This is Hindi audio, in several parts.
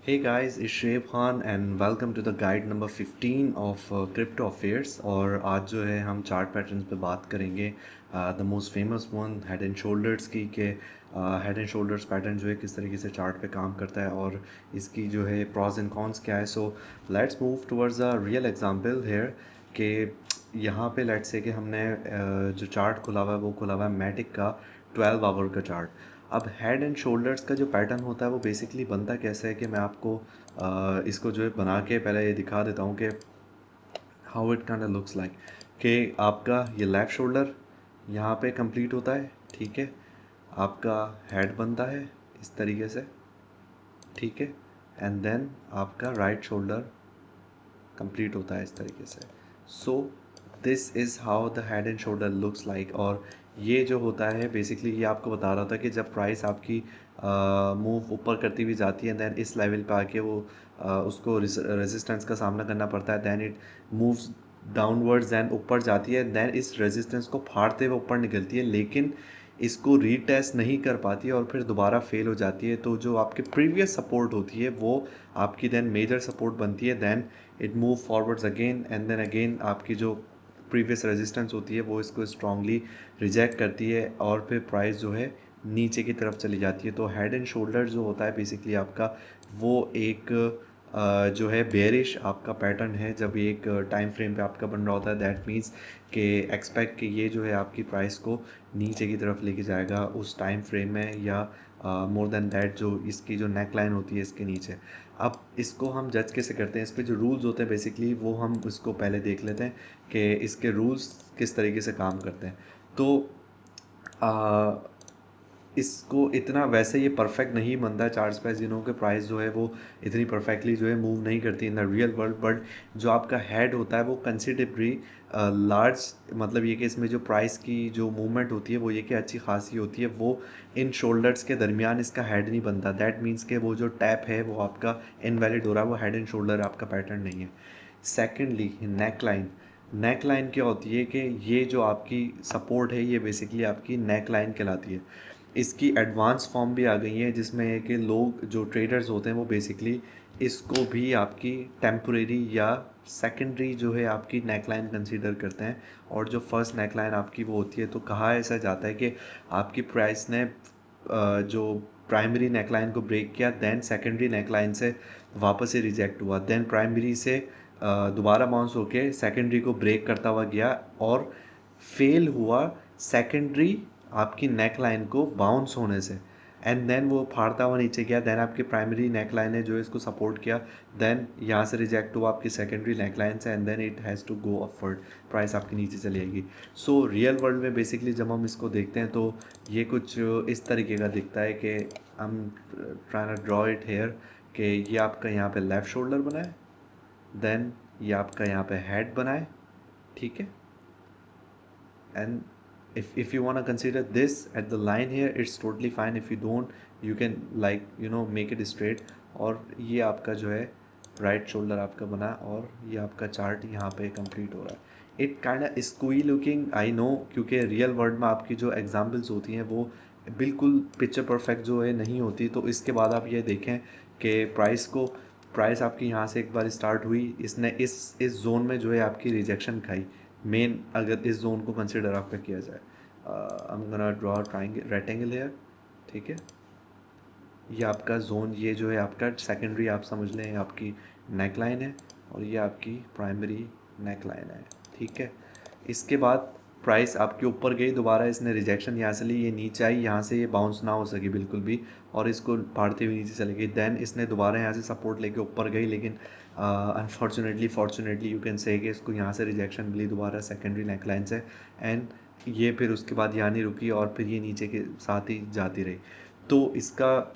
Hey guys, it's Shoaib Khan and welcome to the guide number 15 of Crypto Affairs। और आज जो है हम चार्ट पैटर्न्स पे बात करेंगे the most famous one head and shoulders की कि हेड एंड शोल्डर्स पैटर्न जो है किस तरीके से चार्ट पे काम करता है और इसकी जो है प्रॉज एंड कॉन्स क्या है। So let's move towards a real example here कि यहाँ पे लेट्स से कि हमने जो चार्ट खुला हुआ है वो खुला हुआ है मैटिक का 12 आवर का चार्ट। अब हेड एंड शोल्डर्स का जो पैटर्न होता है वो बेसिकली बनता कैसे है कि मैं आपको इसको जो है बना के पहले ये दिखा देता हूँ कि how it kind of looks like कि आपका ये लेफ़्ट शोल्डर यहाँ पे कंप्लीट होता है, ठीक है। आपका हेड बनता है इस तरीके से, ठीक है। एंड देन आपका राइट शोल्डर कंप्लीट होता है इस तरीके से। सो this is how the head and shoulder looks like. और ये जो होता है बेसिकली ये आपको बता रहा था कि जब प्राइस आपकी मूव ऊपर करती हुई जाती है दैन इस लेवल पे आके वो उसको रेजिस्टेंस का सामना करना पड़ता है। Then it moves downwards, then ऊपर जाती है, दैन इस रेजिस्टेंस को फाड़ते हुए ऊपर निकलती है, लेकिन इसको रीटेस्ट नहीं कर पाती और फिर दोबारा फेल हो जाती है। तो जो आपकी प्रीवियस सपोर्ट होती है वो आपकी दैन मेजर सपोर्ट बनती है। Then it move forwards again and then again आपकी जो प्रीवियस रेजिस्टेंस होती है वो इसको स्ट्रांगली रिजेक्ट करती है और फिर प्राइस जो है नीचे की तरफ चली जाती है। तो हेड एंड शोल्डर जो होता है बेसिकली आपका वो एक जो है बेरिश आपका पैटर्न है। जब ये एक टाइम फ्रेम पे आपका बन रहा होता है दैट मीन्स कि एक्सपेक्ट कि ये जो है आपकी प्राइस को नीचे की तरफ लेके जाएगा उस टाइम फ्रेम में, या मोर देन दैट जो इसकी जो नेक लाइन होती है इसके नीचे। अब इसको हम जज कैसे करते हैं, इस पे जो रूल्स होते हैं बेसिकली वो हम इसको पहले देख लेते हैं कि इसके रूल्स किस तरीके से काम करते हैं। तो इसको इतना वैसे ये परफेक्ट नहीं बनता है चार्ट्स पे, जिन्हों के प्राइस जो है वो इतनी परफेक्टली जो है मूव नहीं करती in the real world. But जो आपका हेड होता है वो कंसिडरेबली लार्ज, मतलब ये कि इसमें जो प्राइस की जो मूवमेंट होती है वो ये कि अच्छी खासी होती है। वो इन शोल्डर्स के दरमियान इसका हेड नहीं बनता। दैट मीन्स कि वो जो टैप है वो आपका इनवैलिड हो रहा है, वो हेड एंड शोल्डर आपका पैटर्न नहीं है। Secondly neck line. Neck line क्या होती है कि ये जो आपकी सपोर्ट है ये बेसिकली आपकी नेक लाइन कहलाती है। इसकी एडवांस फॉर्म भी आ गई है जिसमें है कि लोग जो ट्रेडर्स होते हैं वो बेसिकली इसको भी आपकी टेम्परेरी या सेकेंडरी जो है आपकी नेकलाइन कंसीडर करते हैं। और जो फर्स्ट नेकलाइन आपकी वो होती है, तो कहा ऐसा जाता है कि आपकी प्राइस ने जो प्राइमरी नेकलाइन को ब्रेक किया, देन सेकेंडरी नेकलाइन से वापस से रिजेक्ट हुआ, देन प्राइमरी से दोबारा बाउंस होके सेकेंडरी को ब्रेक करता हुआ गया और फेल हुआ सेकेंडरी आपकी नेक लाइन को बाउंस होने से। एंड देन वो फाड़ता हुआ नीचे गया, देन आपकी प्राइमरी नेक लाइन है जो इसको सपोर्ट किया, देन यहाँ से रिजेक्ट हुआ आपकी सेकेंडरी नेक लाइन से, and then it has to go upward, price आपकी नीचे चली आएगी। सो रियल वर्ल्ड में बेसिकली जब हम इसको देखते हैं तो ये कुछ इस तरीके का दिखता है कि हम trying to draw it here कि ये आपका यहाँ पे लेफ़्ट शोल्डर बना है, देन ये आपका यहाँ पे हेड बना है, ठीक है। And if you want to consider this at the line here, it's totally fine. If you don't, you can like make it straight। और ये आपका जो है राइट शोल्डर आपका बना और ये आपका चार्ट यहाँ पे कंप्लीट हो रहा है। इट काइंड ऑफ स्क्वी लुकिंग, आई नो, क्योंकि रियल वर्ल्ड में आपकी जो एग्जाम्पल्स होती हैं वो बिल्कुल पिक्चर परफेक्ट जो है नहीं होती। तो इसके बाद आप ये देखें कि प्राइस आपकी यहाँ से एक बार स्टार्ट हुई, इसने इस जोन में जो है आपकी रिजेक्शन खाई मेन, अगर इस जोन को कंसिडर आपका किया जाए। I am gonna draw triangle rectangle here, ठीक है। ये आपका जोन, ये जो है आपका सेकेंडरी आप समझ लें आपकी नेक लाइन है और ये आपकी प्राइमरी नेक लाइन है, ठीक है। इसके बाद प्राइस आपके ऊपर गई, दोबारा इसने रिजेक्शन यहाँ से ली, ये नीचे आई, यहाँ से ये बाउंस ना हो सकी बिल्कुल भी और इसको फाड़ते हुए नीचे चली गई। देन इसने दोबारा यहाँ से सपोर्ट लेके ऊपर गई, लेकिन unfortunately fortunately you can say कि इसको यहाँ से रिजेक्शन मिली दोबारा सेकेंडरी नेकलाइन से, एंड ये फिर उसके बाद यहाँ नहीं रुकी और फिर ये नीचे के साथ ही जाती रही। तो इसका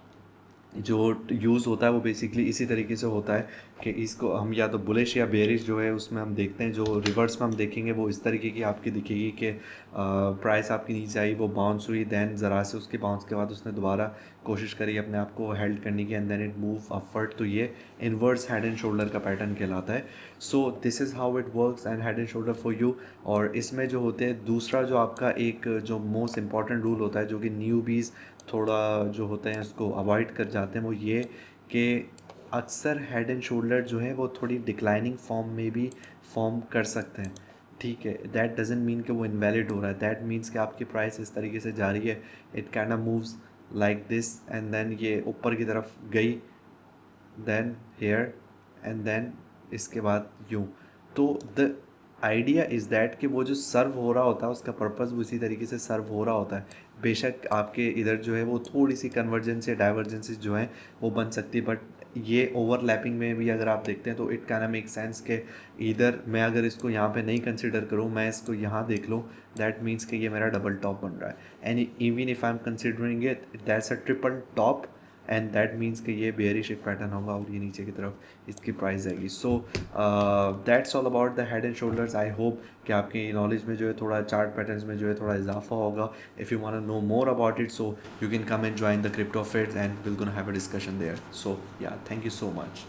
जो यूज़ होता है वो बेसिकली इसी तरीके से होता है कि इसको हम या तो बुलिश या बेरिश जो है उसमें हम देखते हैं। जो रिवर्स में हम देखेंगे वो इस तरीके की आपकी दिखेगी कि प्राइस आपकी नीचे आई, वो बाउंस हुई, दैन ज़रा से उसके बाउंस के बाद उसने दोबारा कोशिश करी अपने आप को हेल्ड करने की, and then it move upward. तो ये इन्वर्स हेड एंड शोल्डर का पैटर्न कहलाता है। So this is how it works and head and shoulder for you. और इसमें जो होते हैं दूसरा जो आपका एक जो मोस्ट इंपॉर्टेंट रूल होता है जो कि न्यूबीज़ थोड़ा जो होते हैं इसको अवॉइड कर जाते हैं, वो ये कि अक्सर हेड एंड शोल्डर जो है वो थोड़ी डिक्लाइनिंग फॉर्म में भी फॉर्म कर सकते हैं, ठीक है। दैट डजेंट मीन कि वो इनवैलिड हो रहा है, दैट मीन्स कि आपकी प्राइस इस तरीके से जा रही है, it kind of moves like this and then ये ऊपर की तरफ गई, देन हेयर एंड देन इसके बाद यूँ। तो द आइडिया इज़ दैट कि वो जो सर्व हो रहा होता है उसका पर्पज़ उसी तरीके से सर्व हो रहा होता है। बेशक आपके इधर जो है वो थोड़ी सी कन्वर्जेंस या डाइवर्जेंसेस जो हैं वो बन सकती है, बट ये ओवरलैपिंग में भी अगर आप देखते हैं तो इट कैन मेक सेंस कि इधर मैं अगर इसको यहाँ पे नहीं कंसिडर करूँ, मैं इसको यहाँ देख लूँ, दैट मीन्स कि ये मेरा डबल टॉप बन रहा है। And even if I am considering it that's a triple top, and that means कि ये बेयरिश एक पैटर्न होगा और ये नीचे की तरफ इसकी प्राइस जाएगी। So that's all about the head and shoulders. I hope कि आपकी नॉलेज में जो है थोड़ा चार्ट पैटर्न्स में जो है थोड़ा इजाफा होगा। If you want to know more about it, so you can come and join the crypto feds and will gonna have a discussion there. So yeah, thank you so much.